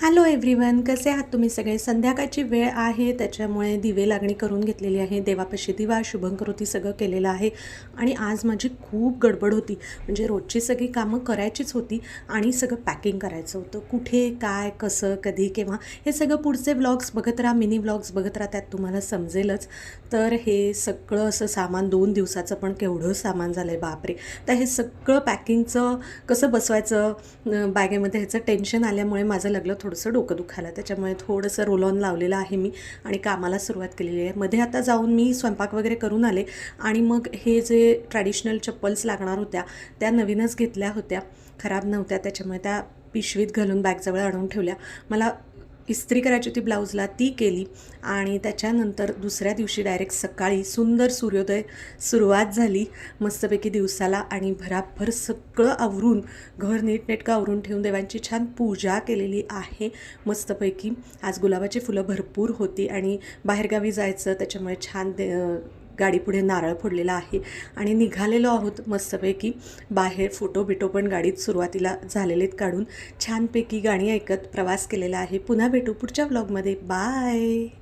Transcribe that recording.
Hello everyone, कसे आहात तुम्ही सगळे? संध्याकाळची वेळ आहे, त्याच्यामुळे दिवे लागणी करून घेतलेली आहे. देवापाशी दिवा शुभंकरोती सगळं केलेलं आहे. आणि आज माझी खूप गडबड होती, म्हणजे रोजची सगळी कामं करायचीच होती आणि सगळं पॅकिंग करायचं होतं. कुठे काय कसं कधी केव्हा हे सगळं पुढचे व्लॉग्स बघत राहा, मिनी व्लॉग्स बघत राहा, त्यात तुम्हाला समजेलच. तर हे सगळं असं सामान 2 दिवसाचं पण केवढं सामान झालं आहे बापरे. तर हे सगळं पॅकिंगचं कसं बसवायचं बॅगेमध्ये ह्याचं टेन्शन आल्यामुळे माझं लागलं थोडंसं डोकं दुखायला. त्याच्यामुळे थोडंसं रोल ऑन लावलेलं आहे मी आणि कामाला सुरुवात केलेली आहे. मध्ये आता जाऊन मी स्वयंपाक वगैरे करून आले आणि मग हे जे ट्रॅडिशनल चप्पल्स लागणार होत्या त्या नवीनच घेतल्या होत्या, खराब नव्हत्या, त्याच्यामुळे त्या पिशवीत घालून बॅगजवळ आणून ठेवल्या. मला इस्त्री करायची होती ब्लाऊजला, ती केली आणि त्याच्यानंतर दुसऱ्या दिवशी डायरेक्ट सकाळी सुंदर सूर्योदय सुरुवात झाली मस्तपैकी दिवसाला आणि भराभर सगळं आवरून घर नीटनेटकं आवरून ठेवून देवांची छान पूजा केलेली आहे मस्तपैकी. आज गुलाबाची फुलं भरपूर होती आणि बाहेरगावी जायचं, त्याच्यामुळे छान गाडीपुढे नारळ फोडलेला आहे आणि निघालेलो आहोत मस्तपैकी बाहेर. फोटो बिटो पण गाडीत सुरुवातीला झालेलेत काढून. छानपैकी गाणी ऐकत प्रवास केलेला आहे. पुन्हा भेटू पुढच्या व्लॉगमध्ये. बाय.